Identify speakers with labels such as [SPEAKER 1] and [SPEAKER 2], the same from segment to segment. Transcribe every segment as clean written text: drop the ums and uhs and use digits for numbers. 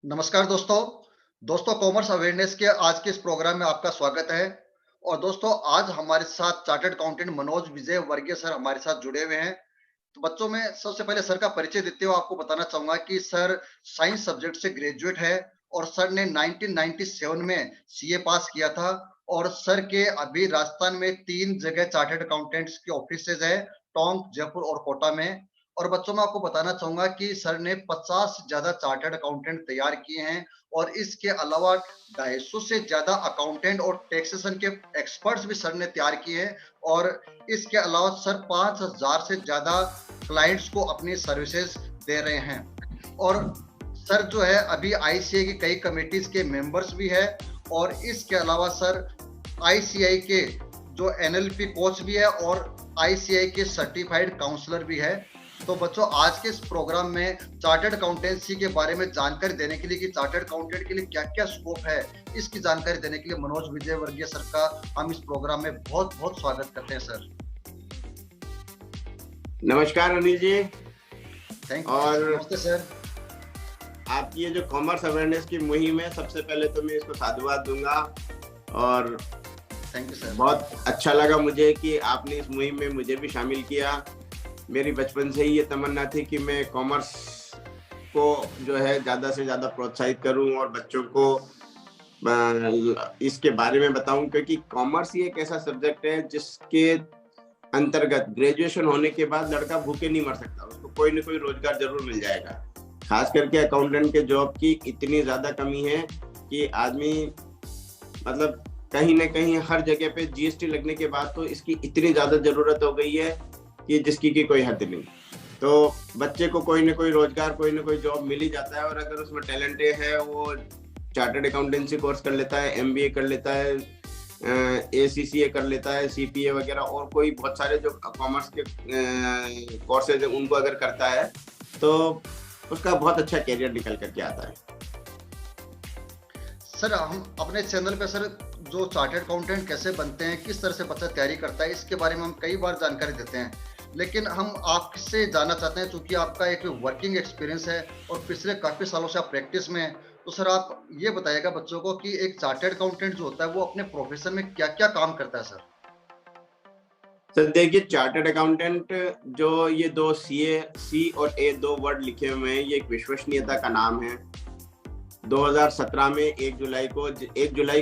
[SPEAKER 1] नमस्कार दोस्तों। दोस्तों कॉमर्स अवेयरनेस के आज के इस प्रोग्राम में आपका स्वागत है। और दोस्तों आज हमारे साथ चार्टर्ड अकाउंटेंट मनोज विजय वर्गीय सर हमारे साथ जुड़े हुए हैं। तो बच्चों में सबसे पहले सर का परिचय देते हुए आपको बताना चाहूंगा कि सर साइंस सब्जेक्ट से ग्रेजुएट है और सर ने 1997 में सीए पास किया था। और सर के अभी राजस्थान में 3 जगह चार्टर्ड अकाउंटेंट्स के ऑफिसेज है, टोंक, जयपुर और कोटा में। और बच्चों मैं आपको बताना चाहूंगा कि सर ने 50 से ज्यादा चार्टर्ड अकाउंटेंट तैयार किए हैं और इसके अलावा 250 से ज्यादा अकाउंटेंट और टैक्सेशन के एक्सपर्ट्स भी सर ने तैयार किए हैं। और इसके अलावा सर 5000 से ज्यादा क्लाइंट्स को अपनी सर्विसेज दे रहे हैं। और सर जो है अभी आईसीआई की कई कमेटीज के मेंबर्स भी है। और इसके अलावा सर आईसीआई के जो एनएलपी कोच भी है और आईसीआई के सर्टिफाइड काउंसलर भी है। तो बच्चों आज के इस प्रोग्राम में चार्टर्ड अकाउंटेंसी के बारे में जानकारी देने के लिए कि चार्टर्ड अकाउंटेंट के लिए क्या क्या स्कोप है, इसकी जानकारी देने के लिए मनोज विजय वर्गीय सर का हम इस प्रोग्राम में बहुत बहुत स्वागत करते हैं सर।
[SPEAKER 2] नमस्कार अनिल जी।
[SPEAKER 1] Thank you.
[SPEAKER 2] और
[SPEAKER 1] नमस्ते सर।
[SPEAKER 2] आपकी ये जो कॉमर्स अवेयरनेस की मुहिम है, सबसे पहले तो मैं इसको साधुवाद दूंगा और
[SPEAKER 1] थैंक यू सर।
[SPEAKER 2] बहुत अच्छा लगा मुझे कि आपने इस मुहिम में मुझे भी शामिल किया। मेरी बचपन से ही ये तमन्ना थी कि मैं कॉमर्स को जो है ज़्यादा से ज़्यादा प्रोत्साहित करूं और बच्चों को इसके बारे में बताऊं, क्योंकि कॉमर्स ही एक ऐसा सब्जेक्ट है जिसके अंतर्गत ग्रेजुएशन होने के बाद लड़का भूखे नहीं मर सकता, उसको कोई ना कोई रोजगार जरूर मिल जाएगा। खास करके अकाउंटेंट के जॉब की इतनी ज्यादा कमी है कि आदमी मतलब कहीं ना कहीं हर जगह पे जीएसटी लगने के बाद तो इसकी इतनी ज्यादा जरूरत हो गई है कि जिसकी की कोई हद नहीं। तो बच्चे को कोई ना कोई रोजगार, कोई ना कोई जॉब मिल ही जाता है। और अगर उसमें टैलेंट है, वो चार्टर्ड अकाउंटेंसी कोर्स कर लेता है, एमबीए कर लेता है, एसीसीए कर लेता है, सीपीए वगैरह और कोई बहुत सारे जो कॉमर्स के कोर्सेज हैं उनको अगर करता है तो उसका बहुत अच्छा करियर निकल करके आता है।
[SPEAKER 1] सर हम अपने चैनल पे सर जो चार्टर्ड अकाउंटेंट कैसे बनते हैं, किस तरह से बच्चा तैयारी करता है, इसके बारे में हम कई बार जानकारी देते हैं। लेकिन हम आपसे जानना चाहते हैं, चूंकि आपका एक वर्किंग एक्सपीरियंस है और पिछले काफी सालों से आप प्रैक्टिस में हैं, तो सर आप ये बताइएगा बच्चों को कि एक चार्टर्ड अकाउंटेंट जो होता है वो अपने प्रोफेशन में क्या क्या काम करता है सर।
[SPEAKER 2] सर देखिए, चार्टर्ड अकाउंटेंट जो ये दो सी और ए दो वर्ड लिखे हुए हैं, ये एक विश्वसनीयता का नाम है। 2017 में 1 जुलाई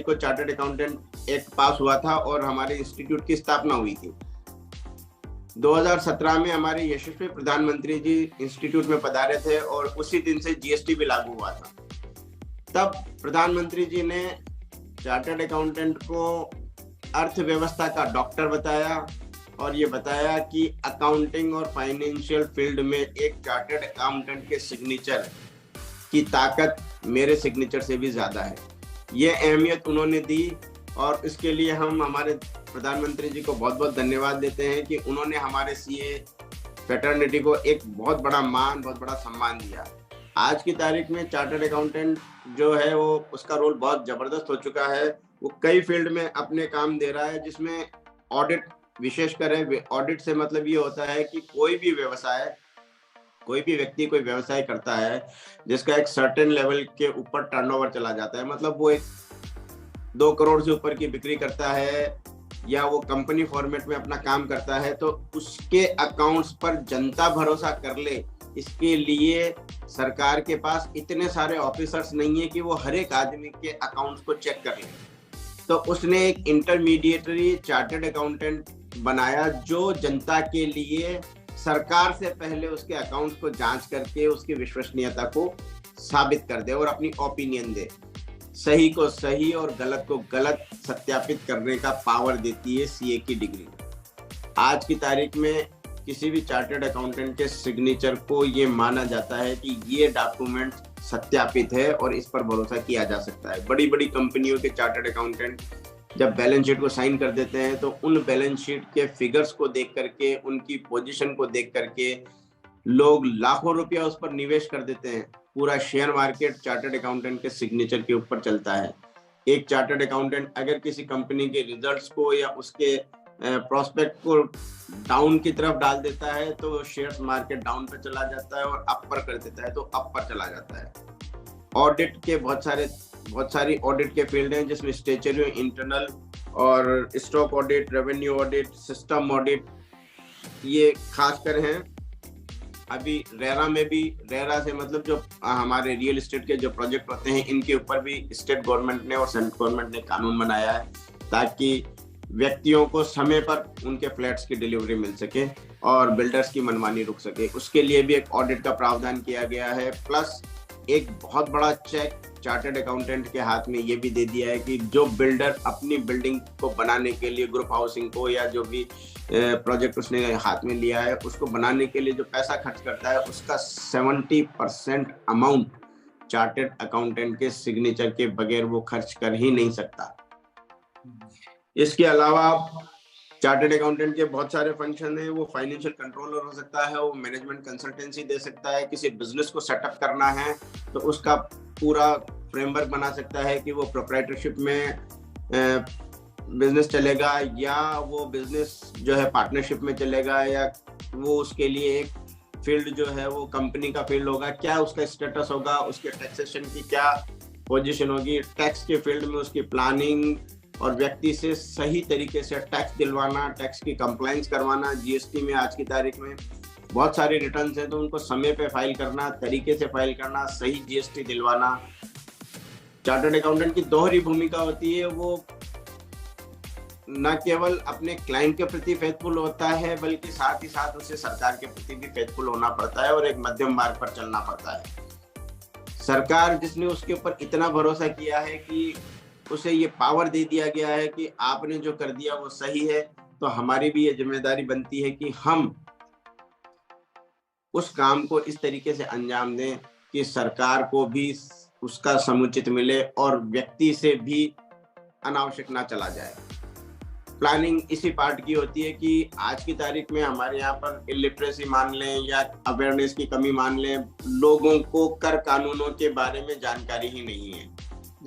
[SPEAKER 2] को चार्टर्ड अकाउंटेंट एक्ट पास हुआ था और हमारे इंस्टीट्यूट की स्थापना हुई थी। 2017 में हमारे यशस्वी प्रधानमंत्री जी इंस्टीट्यूट में पधारे थे और उसी दिन से जीएसटी भी लागू हुआ था। तब प्रधानमंत्री जी ने चार्टर्ड अकाउंटेंट को अर्थव्यवस्था का डॉक्टर बताया और ये बताया कि अकाउंटिंग और फाइनेंशियल फील्ड में एक चार्टर्ड अकाउंटेंट के सिग्नेचर की ताकत मेरे सिग्नेचर से भी ज्यादा है। ये अहमियत उन्होंने दी और इसके लिए हम हमारे प्रधानमंत्री जी को बहुत बहुत धन्यवाद देते हैं कि उन्होंने हमारे सीए फ्रेटर्निटी को एक बहुत बड़ा मान, बहुत बड़ा सम्मान दिया। आज की तारीख में चार्टर्ड अकाउंटेंट जो है वो उसका रोल बहुत जबरदस्त हो चुका है। वो कई फील्ड में अपने काम दे रहा है, जिसमें ऑडिट विशेषकर है। ऑडिट से मतलब ये होता है कि कोई भी व्यक्ति कोई व्यवसाय करता है जिसका एक सर्टेन लेवल के ऊपर टर्नओवर चला जाता है, मतलब वो एक 2 करोड़ से ऊपर की बिक्री करता है या वो कंपनी फॉर्मेट में अपना काम करता है, तो उसके अकाउंट्स पर जनता भरोसा कर ले, इसके लिए सरकार के पास इतने सारे ऑफिसर्स नहीं है कि वो हर एक आदमी के अकाउंट्स को चेक कर ले। तो उसने एक इंटरमीडिएटरी चार्टर्ड अकाउंटेंट बनाया जो जनता के लिए सरकार से पहले उसके अकाउंट्स को जांच करके उसकी विश्वसनीयता को साबित कर दे और अपनी ओपिनियन दे। सही को सही और गलत को गलत सत्यापित करने का पावर देती है सीए की डिग्री। आज की तारीख में किसी भी चार्टर्ड अकाउंटेंट के सिग्नेचर को ये माना जाता है कि ये डॉक्यूमेंट सत्यापित है और इस पर भरोसा किया जा सकता है। बड़ी बड़ी कंपनियों के चार्टर्ड अकाउंटेंट जब बैलेंस शीट को साइन कर देते हैं तो उन बैलेंस शीट के फिगर्स को देख करके, उनकी पोजीशन को देख करके लोग लाखों रुपया उस पर निवेश कर देते हैं। पूरा शेयर मार्केट चार्टर्ड अकाउंटेंट के सिग्नेचर के ऊपर चलता है। एक चार्टर्ड अकाउंटेंट अगर किसी कंपनी के रिजल्ट्स को या उसके प्रोस्पेक्ट को डाउन की तरफ डाल देता है तो शेयर मार्केट डाउन पर चला जाता है और अप पर कर देता है तो अप पर चला जाता है। ऑडिट के बहुत सारी ऑडिट के फील्ड हैं, जिसमें स्टैट्यूटरी, इंटरनल और stock audit, revenue audit, system audit, ये खासकर हैं। अभी रेरा में भी, रेरा से मतलब जो हमारे रियल एस्टेट के जो प्रोजेक्ट होते हैं, इनके ऊपर भी स्टेट गवर्नमेंट ने और सेंट्रल गवर्नमेंट ने कानून बनाया है, ताकि व्यक्तियों को समय पर उनके फ्लैट्स की डिलीवरी मिल सके और बिल्डर्स की मनमानी रुक सके। उसके लिए भी एक ऑडिट का प्रावधान किया गया है। प्लस एक बहुत बड़ा चेक चार्टर्ड अकाउंटेंट के हाथ में ये भी दे दिया है कि जो बिल्डर अपनी बिल्डिंग को बनाने के लिए, ग्रुप हाउसिंग को या जो भी प्रोजेक्ट उसने हाथ में लिया है, उसको बनाने के लिए जो पैसा खर्च करता है, उसका 70% अमाउंट चार्टर्ड अकाउंटेंट के सिग्नेचर के बगैर वो खर्च कर ही नहीं सकता। इसके अलावा चार्टर्ड अकाउंटेंट के बहुत सारे फंक्शन हैं। वो फाइनेंशियल कंट्रोलर हो सकता है, वो मैनेजमेंट कंसल्टेंसी दे सकता है, किसी बिजनेस को सेटअप करना है तो उसका पूरा फ्रेमवर्क बना सकता है कि वो प्रोप्राइटरशिप में बिजनेस चलेगा या वो बिजनेस जो है पार्टनरशिप में चलेगा, या वो उसके लिए एक फील्ड जो है वो कंपनी का फील्ड होगा, क्या उसका स्टेटस होगा, उसके टैक्सेशन की क्या पोजीशन होगी, टैक्स के फील्ड में उसकी प्लानिंग और व्यक्ति से सही तरीके से टैक्स दिलवाना, टैक्स की कंप्लायंस करवाना। जीएसटी में आज की तारीख में बहुत सारे रिटर्न्स हैं तो उनको समय पे फाइल करना, तरीके से फाइल करना, सही जीएसटी दिलवाना। चार्टर्ड अकाउंटेंट की दोहरी भूमिका होती है, वो न केवल अपने क्लाइंट के प्रति फेथफुल होता है, बल्कि साथ ही साथ उसे सरकार के प्रति भी फेथफुल होना पड़ता है और एक मध्यम मार्ग पर चलना पड़ता है। सरकार जिसने उसके ऊपर इतना भरोसा किया है कि उसे ये पावर दे दिया गया है कि आपने जो कर दिया वो सही है, तो हमारी भी ये जिम्मेदारी बनती है कि हम उस काम को इस तरीके से अंजाम दें कि सरकार को भी उसका समुचित मिले और व्यक्ति से भी अनावश्यक ना चला जाए। प्लानिंग इसी पार्ट की होती है कि आज की तारीख में हमारे यहाँ पर इलिटरेसी मान लें या अवेयरनेस की कमी मान लें, लोगों को कर कानूनों के बारे में जानकारी ही नहीं है।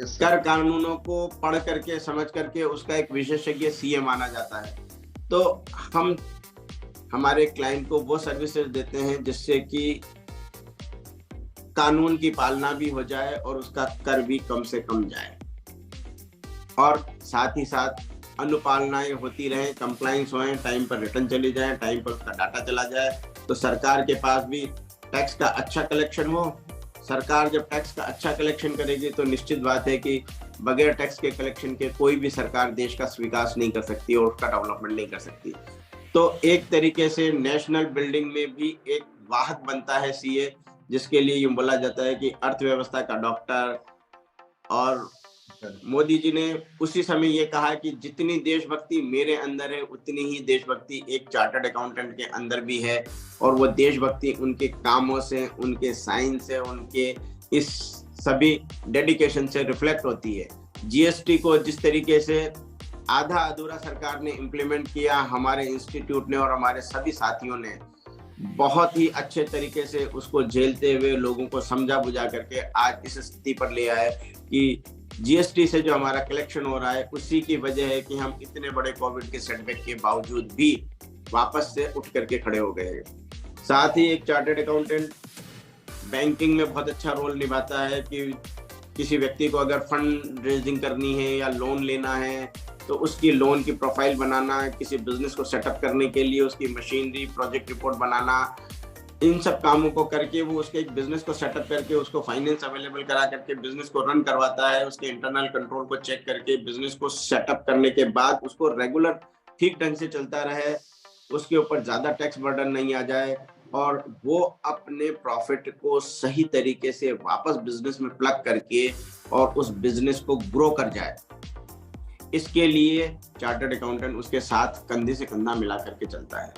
[SPEAKER 2] कर कानूनों को पढ़ करके, समझ करके उसका एक विशेषज्ञ सीए माना जाता है। तो हम हमारे क्लाइंट को वो सर्विसेज देते हैं जिससे कि कानून की पालना भी हो जाए और उसका कर भी कम से कम जाए, और साथ ही साथ अनुपालनाएं होती रहें, कंप्लायंस होए, टाइम पर रिटर्न चली जाए, टाइम पर उसका डाटा चला जाए, तो सरकार के पास भी टैक्स का अच्छा कलेक्शन हो। सरकार जब टैक्स का अच्छा कलेक्शन करेगी तो निश्चित बात है कि बगैर टैक्स के कलेक्शन के कोई भी सरकार देश का विकास नहीं कर सकती और उसका डेवलपमेंट नहीं कर सकती। तो एक तरीके से नेशनल बिल्डिंग में भी एक वाहक बनता है सीए, जिसके लिए यूं बोला जाता है कि अर्थव्यवस्था का डॉक्टर। और मोदी जी ने उसी समय ये कहा कि जितनी देशभक्ति मेरे अंदर है उतनी ही देशभक्ति एक चार्टर्ड अकाउंटेंट के अंदर भी है, और वो देशभक्ति उनके कामों से, उनके साइन से, उनके इस सभी डेडिकेशन से रिफ्लेक्ट होती है। जीएसटी को जिस तरीके से आधा अधूरा सरकार ने इम्प्लीमेंट किया, हमारे इंस्टीट्यूट ने और हमारे सभी साथियों ने बहुत ही अच्छे तरीके से उसको झेलते हुए लोगों को समझा बुझा करके आज इस स्थिति पर ले आए कि जीएसटी से जो हमारा कलेक्शन हो रहा है उसी की वजह है कि हम इतने बड़े कोविड के सेटबैक के बावजूद भी वापस से उठ करके खड़े हो गए हैं। साथ ही एक चार्टर्ड अकाउंटेंट बैंकिंग में बहुत अच्छा रोल निभाता है कि किसी व्यक्ति को अगर फंड रेजिंग करनी है या लोन लेना है तो उसकी लोन की प्रोफाइल बनाना, किसी बिजनेस को सेटअप करने के लिए उसकी मशीनरी, प्रोजेक्ट रिपोर्ट बनाना, इन सब कामों को करके वो उसके एक बिजनेस को सेटअप करके उसको फाइनेंस अवेलेबल करा करके बिजनेस को रन करवाता है। उसके इंटरनल कंट्रोल को चेक करके बिजनेस को सेटअप करने के बाद उसको रेगुलर ठीक ढंग से चलता रहे, उसके ऊपर ज्यादा टैक्स बर्डन नहीं आ जाए और वो अपने प्रॉफिट को सही तरीके से वापस बिजनेस में प्लग करके और उस बिजनेस को ग्रो कर जाए। इसके लिए चार्टर्ड अकाउंटेंट उसके साथ कंधे से कंधा मिला करके चलता है।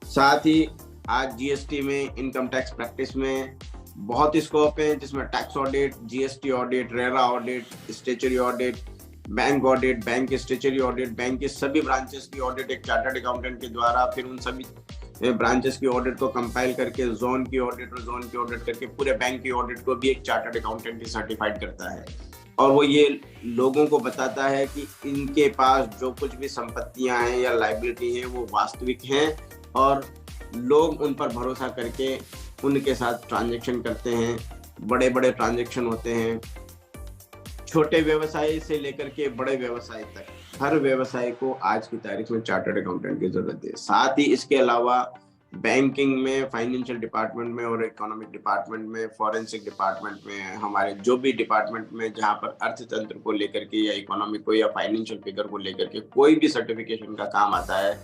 [SPEAKER 2] साथ ही आज जीएसटी में, इनकम टैक्स प्रैक्टिस में बहुत स्कोप है, जिसमें tax audit, GST audit, RERA audit, statutory audit, bank audit, bank statutory audit, bank के सभी ब्रांचेस की ऑडिट एक चार्टर्ड अकाउंटेंट के द्वारा, फिर उन सभी ब्रांचेस की ऑडिट को कंपाइल करके जोन की ऑडिट और जोन की ऑडिट करके पूरे बैंक की ऑडिट को भी एक चार्टर्ड अकाउंटेंट ही सर्टिफाइड करता है। और वो ये लोगों को बताता है कि इनके पास जो कुछ भी संपत्तियां हैं या लायबिलिटी है वो वास्तविक हैं और लोग उन पर भरोसा करके उनके साथ ट्रांजैक्शन करते हैं। बड़े बड़े ट्रांजैक्शन होते हैं, छोटे व्यवसाय से लेकर के बड़े व्यवसाय तक, हर व्यवसाय को आज की तारीख में चार्टर्ड अकाउंटेंट की जरूरत है। साथ ही इसके अलावा बैंकिंग में, फाइनेंशियल डिपार्टमेंट में और इकोनॉमिक डिपार्टमेंट में, फॉरेंसिक डिपार्टमेंट में, हमारे जो भी डिपार्टमेंट में जहाँ पर अर्थतंत्र को लेकर के या इकोनॉमिक को या फाइनेंशियल फिगर को लेकर के कोई भी सर्टिफिकेशन का काम आता है,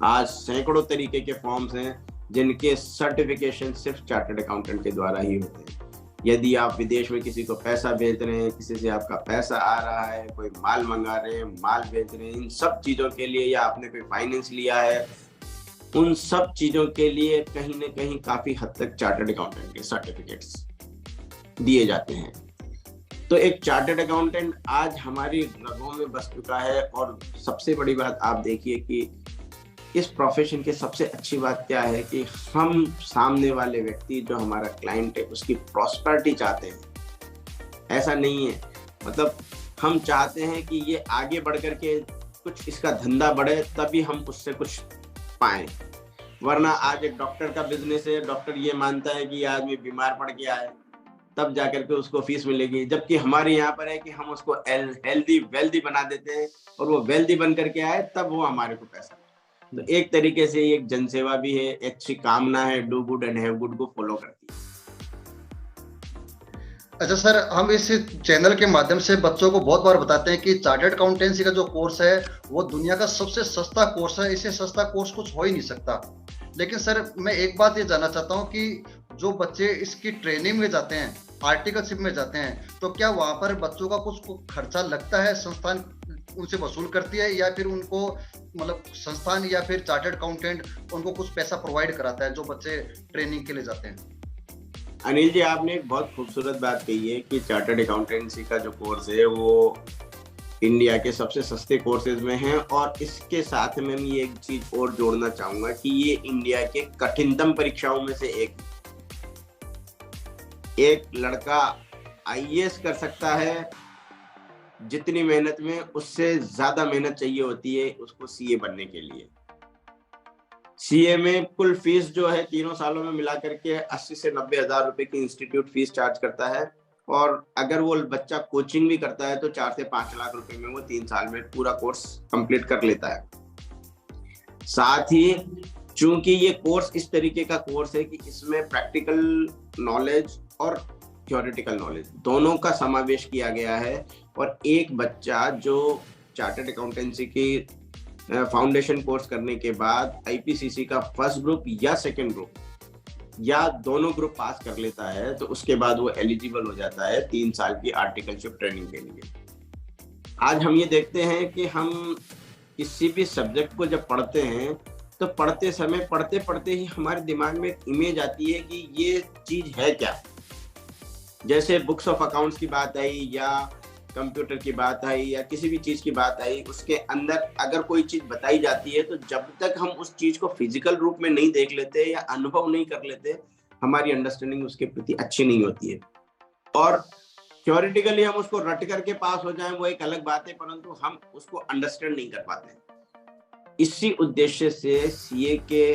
[SPEAKER 2] आज सैकड़ों तरीके के फॉर्म्स हैं जिनके सर्टिफिकेशन सिर्फ चार्टर्ड अकाउंटेंट के द्वारा ही होते हैं। यदि आप विदेश में किसी को पैसा भेज रहे हैं, किसी से आपका पैसा आ रहा है, कोई माल मंगा रहे हैं, माल भेज रहे हैं, इन सब चीजों के लिए, या आपने कोई फाइनेंस लिया है, उन सब चीजों के लिए कहीं ना कहीं काफी हद तक चार्टर्ड अकाउंटेंट के सर्टिफिकेट्स दिए जाते हैं। तो एक चार्टर्ड अकाउंटेंट आज हमारी रगों में बस चुका है। और सबसे बड़ी बात आप देखिए कि इस प्रोफेशन की सबसे अच्छी बात क्या है कि हम सामने वाले व्यक्ति जो हमारा क्लाइंट है उसकी प्रॉस्पेरिटी चाहते हैं। ऐसा नहीं है, मतलब हम चाहते हैं कि ये आगे बढ़ करके कुछ इसका धंधा बढ़े, तभी हम उससे कुछ पाएं। वरना आज एक डॉक्टर का बिजनेस है, डॉक्टर ये मानता है कि ये आदमी बीमार पड़ गया है तब जाकर के उसको फीस मिलेगी, जबकि हमारे यहाँ पर है कि हम उसको हेल्दी वेल्दी बना देते हैं और वो वेल्दी बन करके आए तब वो हमारे को पैसा। तो एक तरीके से एक जनसेवा भी है, अच्छी कामना है, do good and have good को फॉलो करती है।
[SPEAKER 1] अच्छा सर, हम इस चैनल के माध्यम से बच्चों को बहुत बार बताते हैं कि चार्टर्ड अकाउंटेंसी का जो कोर्स है वो दुनिया का सबसे सस्ता कोर्स है, इससे सस्ता कोर्स कुछ हो ही नहीं सकता। लेकिन सर मैं एक बात ये जानना चाहता हूँ कि जो बच्चे इसकी ट्रेनिंग में जाते हैं, आर्टिकलशिप में जाते हैं, तो क्या वहाँ पर बच्चों का कुछ खर्चा लगता है, संस्थान उनसे वसूल करती है, या फिर उनको मतलब संस्थान या फिर चार्टर्ड अकाउंटेंट उनको कुछ पैसा प्रोवाइड कराता है जो बच्चे ट्रेनिंग के लिए जाते हैं?
[SPEAKER 2] अनिल जी, आपने एक बहुत खूबसूरत बात कही है कि चार्टर्ड अकाउंटेंसी का जो कोर्स है वो इंडिया के सबसे सस्ते कोर्सेज में है। और इसके साथ में मैं ये एक चीज और जोड़ना चाहूंगा कि ये इंडिया के कठिनतम परीक्षाओं में से एक लड़का आईएएस कर सकता है जितनी मेहनत में, उससे ज्यादा मेहनत चाहिए होती है उसको सीए बनने के लिए। सीए में कुल फीस जो है तीनों सालों में मिला करके 80 से 90 हजार रुपए की इंस्टीट्यूट फीस चार्ज करता है। और अगर वो बच्चा कोचिंग भी करता है तो 4 से 5 लाख रुपए में वो 3 साल में पूरा कोर्स कंप्लीट कर लेता है। साथ ही चूंकि ये कोर्स इस तरीके का कोर्स है कि इसमें प्रैक्टिकल नॉलेज और थ्योरेटिकल नॉलेज दोनों का समावेश किया गया है। और एक बच्चा जो चार्टर्ड अकाउंटेंसी की फाउंडेशन कोर्स करने के बाद आईपीसीसी का फर्स्ट ग्रुप या सेकंड ग्रुप या दोनों ग्रुप पास कर लेता है तो उसके बाद वो एलिजिबल हो जाता है 3 साल की आर्टिकलशिप ट्रेनिंग के लिए। आज हम ये देखते हैं कि हम किसी भी सब्जेक्ट को जब पढ़ते हैं तो पढ़ते समय पढ़ते पढ़ते ही हमारे दिमाग में एक इमेज आती है कि ये चीज है क्या। जैसे बुक्स ऑफ अकाउंट्स की बात आई या कंप्यूटर की बात आई या किसी भी चीज की बात आई, उसके अंदर अगर कोई चीज बताई जाती है तो जब तक हम उस चीज को फिजिकल रूप में नहीं देख लेते या अनुभव नहीं कर लेते, हमारी अंडरस्टैंडिंग उसके प्रति अच्छी नहीं होती है। और थ्योरेटिकली हम उसको रट करके पास हो जाएं वो एक अलग बात है, परंतु हम उसको अंडरस्टैंड नहीं कर पाते। इसी उद्देश्य से सीए के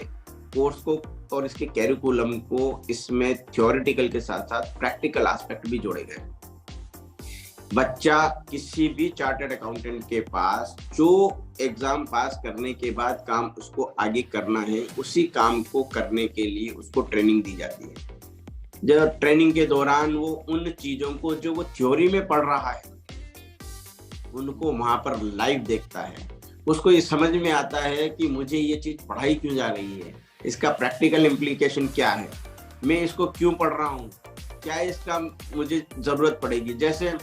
[SPEAKER 2] कोर्स को और इसके कैरिकुलम को इसमें थ्योरेटिकल के साथ साथ प्रैक्टिकल एस्पेक्ट भी जोड़े गए। बच्चा किसी भी चार्टर्ड अकाउंटेंट के पास जो एग्जाम पास करने के बाद काम उसको आगे करना है, उसी काम को करने के लिए उसको ट्रेनिंग दी जाती है। जब ट्रेनिंग के दौरान वो उन चीजों को जो वो थ्योरी में पढ़ रहा है उनको वहां पर लाइव देखता है, उसको ये समझ में आता है कि मुझे ये चीज पढ़ाई क्यों जा रही है, इसका प्रैक्टिकल इम्प्लीकेशन क्या है, मैं इसको क्यों पढ़ रहा हूँ, क्या इसका मुझे जरूरत पड़ेगी। जैसे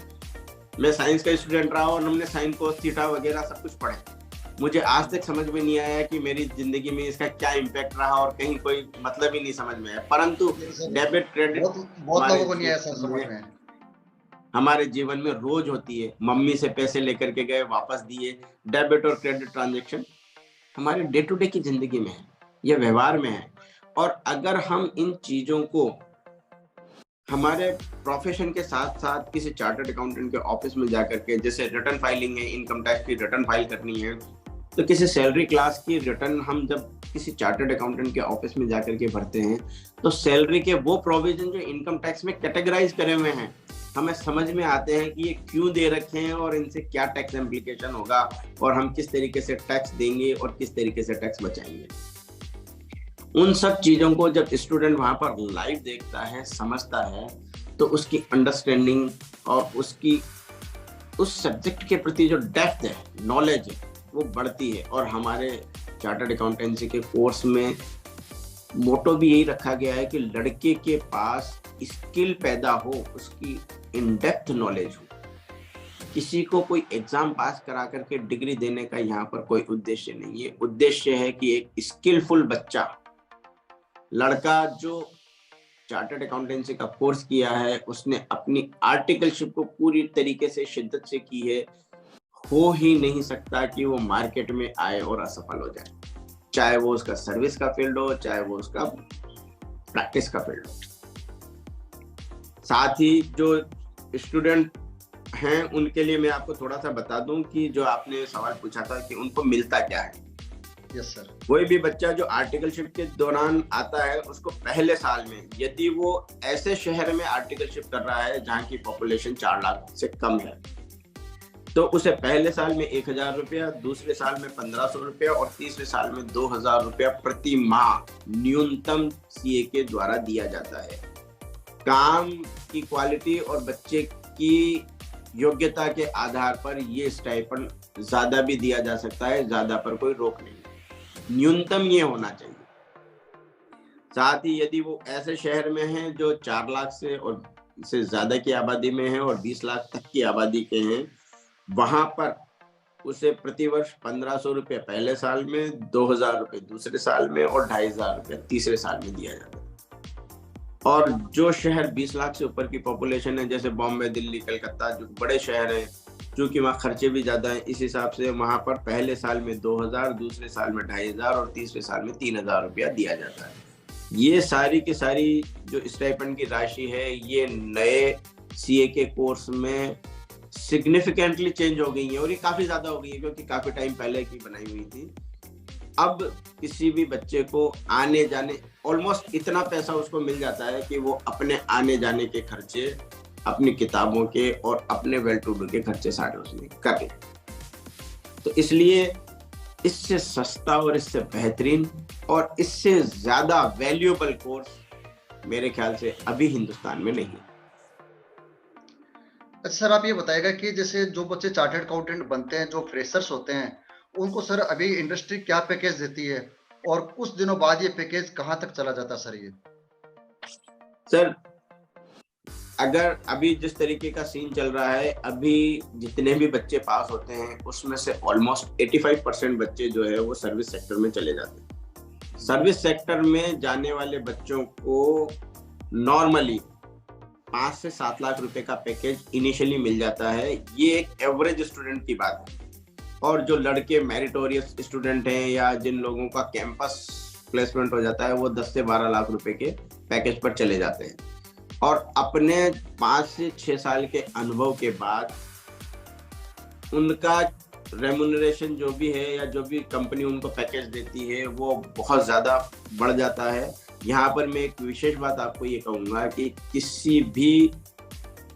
[SPEAKER 2] मैं साइंस का स्टूडेंट रहा और हमने साइन कोस थीटा वगैरह सब कुछ पढ़े, मुझे आज तक समझ में नहीं आया कि मेरी जिंदगी में इसका क्या इम्पैक्ट रहा और कहीं कोई मतलब ही नहीं समझ में आया। परंतु डेबिट क्रेडिट
[SPEAKER 1] बहुत लोगों को नहीं आया सर समझ में।
[SPEAKER 2] हमारे जीवन में रोज होती है, मम्मी से पैसे लेकर के गए वापस दिए, डेबिट और क्रेडिट ट्रांजेक्शन हमारे डे टू डे की जिंदगी में है, यह व्यवहार में है। और अगर हम इन चीजों को हमारे प्रोफेशन के साथ साथ किसी चार्टर्ड अकाउंटेंट के ऑफिस में जाकर के, जैसे रिटर्न फाइलिंग है, इनकम टैक्स की रिटर्न फाइल करनी है, तो किसी सैलरी क्लास की रिटर्न हम जब किसी चार्टर्ड अकाउंटेंट के ऑफिस में जाकर के भरते हैं, तो सैलरी के वो प्रोविजन जो इनकम टैक्स में कैटेगराइज करे हुए हैं, हमें समझ में आते हैं कि ये क्यों दे रखे हैं और इनसे क्या टैक्स इम्प्लीकेशन होगा, और हम किस तरीके से टैक्स देंगे और किस तरीके से टैक्स बचाएंगे। उन सब चीजों को जब स्टूडेंट वहां पर लाइव देखता है, समझता है, तो उसकी अंडरस्टैंडिंग और उसकी उस सब्जेक्ट के प्रति जो डेप्थ है, नॉलेज है, वो बढ़ती है। और हमारे चार्टर्ड अकाउंटेंसी के कोर्स में मोटो भी यही रखा गया है कि लड़के के पास स्किल पैदा हो, उसकी इन डेप्थ नॉलेज हो। किसी को कोई एग्जाम पास करा करके डिग्री देने का यहाँ पर कोई उद्देश्य नहीं है। उद्देश्य है कि एक स्किलफुल बच्चा, लड़का जो चार्टर्ड अकाउंटेंसी का कोर्स किया है, उसने अपनी आर्टिकलशिप को पूरी तरीके से शिद्दत से की है, हो ही नहीं सकता कि वो मार्केट में आए और असफल हो जाए, चाहे वो उसका सर्विस का फील्ड हो, चाहे वो उसका प्रैक्टिस का फील्ड हो। साथ ही जो स्टूडेंट हैं उनके लिए मैं आपको थोड़ा सा बता दूं कि जो आपने सवाल पूछा था कि उनको मिलता क्या है।
[SPEAKER 1] Yes sir.
[SPEAKER 2] कोई भी बच्चा जो आर्टिकलशिप के दौरान आता है, उसको पहले साल में यदि वो ऐसे शहर में आर्टिकलशिप कर रहा है जहाँ की पॉपुलेशन 4 लाख से कम है, तो उसे पहले साल में 1000 रुपया, दूसरे साल में 1500 रुपया और तीसरे साल में 2000 रुपया प्रति माह न्यूनतम सीए के द्वारा दिया जाता है। काम की क्वालिटी और बच्चे की योग्यता के आधार पर ये स्टाइपेंड ज्यादा भी दिया जा सकता है, ज्यादा पर कोई रोक नहीं, न्यूनतम ये होना चाहिए। साथ ही यदि वो ऐसे शहर में हैं जो 4 लाख से और से ज्यादा की आबादी में है और 20 लाख तक की आबादी के हैं, वहां पर उसे प्रतिवर्ष 1500 रुपये पहले साल में, 2000 रुपये दूसरे साल में और 2500 रुपये तीसरे साल में दिया जाता है। और जो शहर 20 लाख से ऊपर की पॉपुलेशन है, जैसे बॉम्बे, दिल्ली, कलकत्ता, जो बड़े शहर हैं, क्योंकि वहाँ खर्चे भी ज्यादा हैं, इस हिसाब से वहां पर पहले साल में 2000, दूसरे साल में 2500 और तीसरे साल में 3000 रुपया दिया जाता है। ये सारी की सारी जो स्टाइपेंड की राशि है, ये नए सीए के कोर्स में सिग्निफिकेंटली चेंज हो गई है, और ये काफी ज्यादा हो गई है क्योंकि काफी टाइम पहले की बनाई हुई थी। अब किसी भी बच्चे को आने जाने ऑलमोस्ट इतना पैसा उसको मिल जाता है कि वो अपने आने जाने के खर्चे, अपनी किताबों के और अपने वेल टू डू के खर्चे सारे उसमें करे। तो इसलिए इससे सस्ता और इससे बेहतरीन और इससे ज्यादा वैल्यूएबल कोर्स मेरे ख्याल से अभी हिंदुस्तान में नहीं है।
[SPEAKER 1] अच्छा सर, आप ये बताएगा कि जैसे जो बच्चे चार्टर्ड अकाउंटेंट बनते हैं, जो फ्रेशर्स होते हैं, उनको सर अभी इंडस्ट्री क्या पैकेज देती है और कुछ दिनों बाद ये पैकेज कहाँ तक चला जाता है सर? ये
[SPEAKER 2] सर, अगर अभी जिस तरीके का सीन चल रहा है, अभी जितने भी बच्चे पास होते हैं उसमें से ऑलमोस्ट 85% बच्चे जो है वो सर्विस सेक्टर में चले जाते हैं। सर्विस सेक्टर में जाने वाले बच्चों को नॉर्मली 5 से 7 लाख रुपए का पैकेज इनिशियली मिल जाता है। ये एक एवरेज स्टूडेंट की बात है। और जो लड़के मेरिटोरियस स्टूडेंट हैं या जिन लोगों का कैंपस प्लेसमेंट हो जाता है, वो 10 से 12 लाख रुपए के पैकेज पर चले जाते हैं। और अपने 5 से 6 साल के अनुभव के बाद उनका रेम्यूनरेशन जो भी है या जो भी कंपनी उनको पैकेज देती है, वो बहुत ज़्यादा बढ़ जाता है। यहाँ पर मैं एक विशेष बात आपको ये कहूँगा कि किसी भी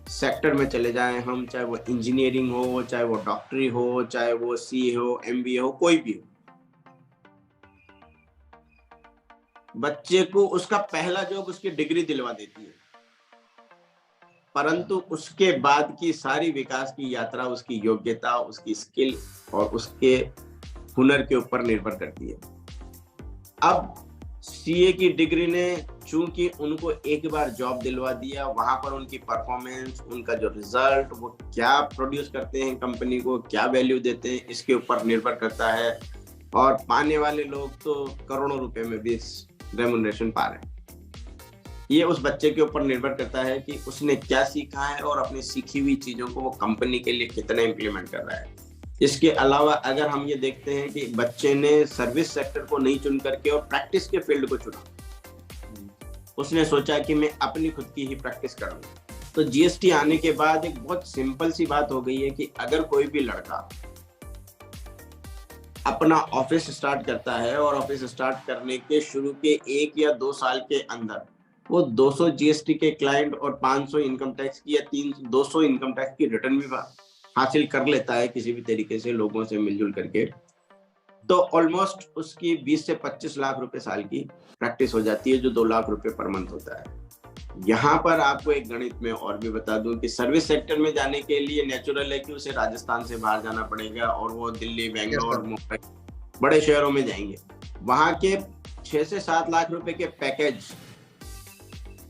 [SPEAKER 2] सेक्टर में चले जाएं हम, चाहे वो इंजीनियरिंग हो, चाहे वो डॉक्टरी हो, चाहे वो सीए हो, एमबीए हो, कोई भी हो, बच्चे को उसका पहला जॉब उसकी डिग्री दिलवा देती है, परंतु उसके बाद की सारी विकास की यात्रा उसकी योग्यता, उसकी स्किल और उसके हुनर के ऊपर निर्भर करती है। अब सीए की डिग्री ने चूंकि उनको एक बार जॉब दिलवा दिया, वहां पर उनकी परफॉर्मेंस, उनका जो रिजल्ट, वो क्या प्रोड्यूस करते हैं कंपनी को, क्या वैल्यू देते हैं, इसके ऊपर निर्भर करता है। और पाने वाले लोग तो करोड़ों रुपए में भी रेम्यूनरेशन पा रहे हैं। ये उस बच्चे के ऊपर निर्भर करता है कि उसने क्या सीखा है और अपनी सीखी हुई चीजों को वो कंपनी के लिए कितना इम्प्लीमेंट कर रहा है। इसके अलावा अगर हम ये देखते हैं कि बच्चे ने सर्विस सेक्टर को नहीं चुन करके और प्रैक्टिस के फील्ड को चुना, उसने सोचा कि मैं अपनी खुद की ही प्रैक्टिस करूंगा, तो जीएसटी आने के बाद एक बहुत सिंपल सी बात हो गई है कि अगर कोई भी लड़का अपना ऑफिस स्टार्ट करता है और ऑफिस स्टार्ट करने के शुरू के 1 या 2 साल के अंदर वो 200 जीएसटी के क्लाइंट और 500 इनकम टैक्स की या 200 इनकम टैक्स की रिटर्न भी हासिल कर लेता है किसी भी तरीके से लोगों से मिलजुल करके, तो ऑलमोस्ट उसकी 20 से 25 लाख रुपए साल की प्रैक्टिस हो जाती है, जो 2 लाख रुपए पर मंथ होता है। यहाँ पर आपको एक गणित में और भी बता दूं कि सर्विस सेक्टर में जाने के लिए नेचुरल है कि उसे राजस्थान से बाहर जाना पड़ेगा और वो दिल्ली, बेंगलोर, मुंबई बड़े शहरों में जाएंगे। वहां के 6 से 7 लाख रुपए के पैकेज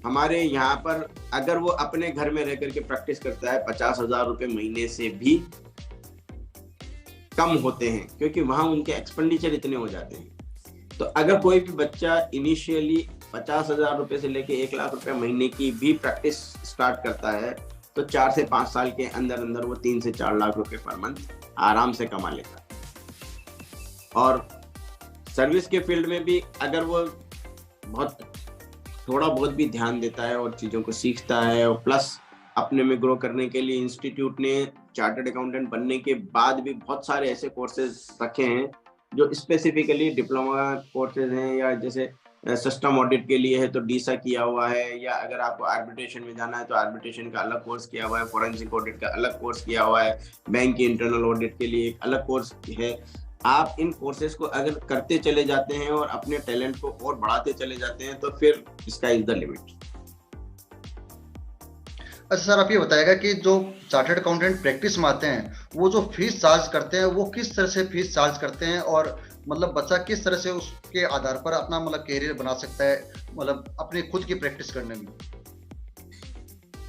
[SPEAKER 2] हमारे यहाँ पर अगर वो अपने घर में रह करके प्रैक्टिस करता है 50,000 रुपए महीने से भी कम होते हैं, क्योंकि वहां उनके एक्सपेंडिचर इतने हो जाते हैं। तो अगर कोई भी बच्चा इनिशियली 50,000 रुपए से लेके 1 लाख रुपए महीने की भी प्रैक्टिस स्टार्ट करता है तो 4 से 5 साल के अंदर अंदर वो 3 से 4 लाख रुपए पर मंथ आराम से कमा लेता है। और सर्विस के फील्ड में भी अगर वो थोड़ा बहुत भी ध्यान देता है और चीज़ों को सीखता है, और प्लस अपने में ग्रो करने के लिए इंस्टीट्यूट ने चार्टर्ड अकाउंटेंट बनने के बाद भी बहुत सारे ऐसे कोर्सेज रखे हैं जो स्पेसिफिकली डिप्लोमा कोर्सेज हैं, या जैसे सिस्टम ऑडिट के लिए है तो डीसा किया हुआ है, या अगर आपको आर्बिट्रेशन में जाना है तो आर्बिट्रेशन का अलग कोर्स किया हुआ है, फोरेंसिक ऑडिट का अलग कोर्स किया हुआ है, बैंक की इंटरनल ऑडिट के लिए एक अलग कोर्स है। आप इन कोर्सेज को अगर करते चले जाते हैं और अपने टैलेंट को और बढ़ाते चले जाते हैं तो फिर स्काई इज द लिमिट।
[SPEAKER 1] अच्छा सर, आप ये बताएगा कि जो चार्टर्ड अकाउंटेंट प्रैक्टिस में आते हैं वो जो फीस चार्ज करते हैं वो किस तरह से फीस चार्ज करते हैं, और मतलब बच्चा किस तरह से उसके आधार पर अपना मतलब कैरियर बना सकता है, मतलब अपनी खुद की प्रैक्टिस करने में?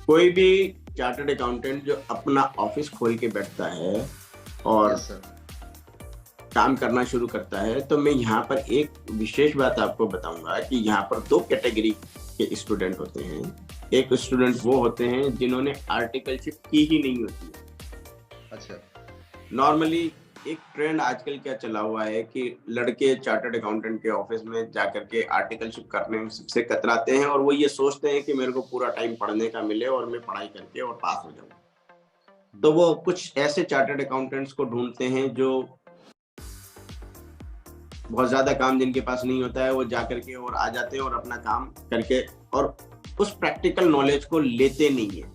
[SPEAKER 2] कोई भी चार्टर्ड अकाउंटेंट जो अपना ऑफिस खोल के बैठता है और काम करना शुरू करता है, तो मैं यहाँ पर एक विशेष बात आपको बताऊंगा कि यहाँ पर 2 कैटेगरी के स्टूडेंट होते हैं। एक स्टूडेंट वो होते हैं जिन्होंने आर्टिकलशिप की ही नहीं होती है।
[SPEAKER 1] अच्छा।
[SPEAKER 2] नॉर्मली एक ट्रेंड आजकल क्या चला हुआ है कि लड़के चार्टर्ड अकाउंटेंट के ऑफिस में जाकर के आर्टिकलशिप करने से कतराते हैं और वो ये सोचते हैं कि मेरे को पूरा टाइम पढ़ने का मिले और मैं पढ़ाई करके और पास हो जाऊं। तो वो कुछ ऐसे चार्टर्ड अकाउंटेंट्स को ढूंढते हैं जो बहुत ज्यादा काम जिनके पास नहीं होता है, वो जाकर के और आ जाते हैं और अपना काम करके और उस प्रैक्टिकल नॉलेज को लेते नहीं है,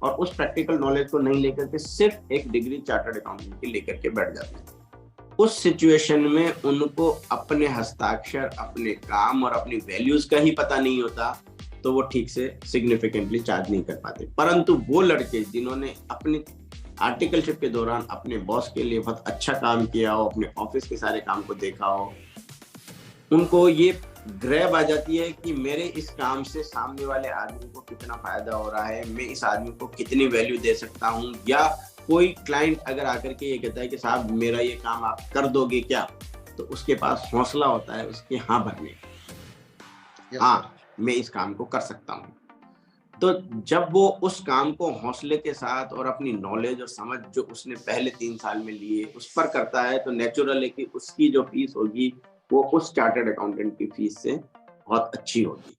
[SPEAKER 2] और उस प्रैक्टिकल नॉलेज को नहीं लेकर के सिर्फ एक डिग्री चार्टर्ड अकाउंटेंट की लेकर के बैठ जाते हैं। उस सिचुएशन में उनको अपने हस्ताक्षर, अपने काम और अपनी वैल्यूज का ही पता नहीं होता, तो वो ठीक से सिग्निफिकेंटली चार्ज नहीं कर पाते। परंतु वो लड़के जिन्होंने अपनी आर्टिकलशिप के दौरान अपने बॉस के लिए बहुत अच्छा काम किया हो, अपने ऑफिस के सारे काम को देखा हो, उनको ये ग्रैब आ जाती है कि मेरे इस काम से सामने वाले आदमी को कितना फायदा हो रहा है, मैं इस आदमी को कितनी वैल्यू दे सकता हूँ। या कोई क्लाइंट अगर आकर के ये कहता है कि साहब मेरा ये काम आप कर दोगे क्या, तो उसके पास हौसला होता है उसके हाँ भरने, हाँ मैं इस काम को कर सकता हूँ। तो जब वो उस काम को हौसले के साथ और अपनी नॉलेज और समझ जो उसने पहले 3 साल में लिए उस पर करता है, तो नेचुरल है कि उसकी जो फीस होगी वो उस चार्टर्ड अकाउंटेंट की फीस से बहुत अच्छी होगी।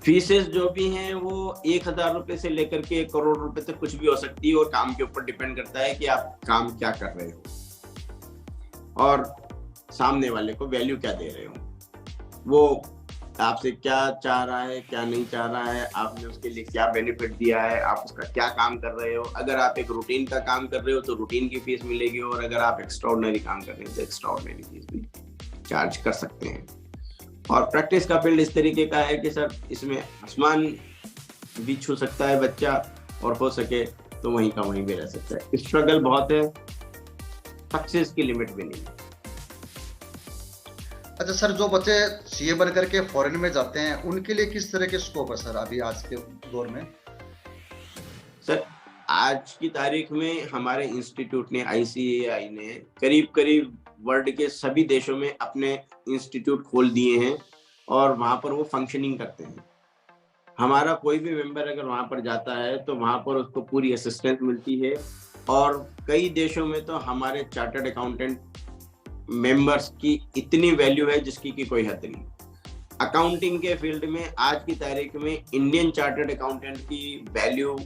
[SPEAKER 2] फीसेस जो भी हैं वो 1,000 रुपए से लेकर के 1 करोड़ रुपए तक कुछ भी हो सकती है, और काम के ऊपर डिपेंड करता है कि आप काम क्या कर रहे हो और सामने वाले को वैल्यू क्या दे रहे हो, वो आपसे क्या चाह रहा है, क्या नहीं चाह रहा है, आपने उसके लिए क्या बेनिफिट दिया है, आप उसका क्या काम कर रहे हो। अगर आप एक रूटीन का काम कर रहे हो तो रूटीन की फीस मिलेगी, और अगर आप एक्स्ट्राऑर्डिनरी काम कर रहे हो तो एक्स्ट्राऑर्डिनरी फीस भी चार्ज कर सकते हैं। और प्रैक्टिस का फील्ड इस तरीके का है कि सर इसमें आसमान भी छू सकता है बच्चा, और हो सके तो वहीं का वहीं भी रह सकता है। स्ट्रगल बहुत है, सक्सेस की लिमिट भी नहीं है।
[SPEAKER 1] अच्छा सर, जो बच्चे सीए बन करके फॉरेन में जाते हैं उनके लिए किस तरह के स्कोप है सर अभी आज के दौर में?
[SPEAKER 2] सर आज की तारीख में हमारे इंस्टीट्यूट ने, ICAI ने करीब करीब वर्ल्ड के सभी देशों में अपने इंस्टीट्यूट खोल दिए हैं और वहां पर वो फंक्शनिंग करते हैं। हमारा कोई भी मेंबर अगर वहां पर जाता है तो वहां पर उसको पूरी असिस्टेंस मिलती है, और कई देशों में तो हमारे चार्टर्ड अकाउंटेंट मेंबर्स की इतनी वैल्यू है जिसकी की कोई हद नहीं। अकाउंटिंग के फील्ड में आज की तारीख में इंडियन चार्टर्ड अकाउंटेंट की वैल्यू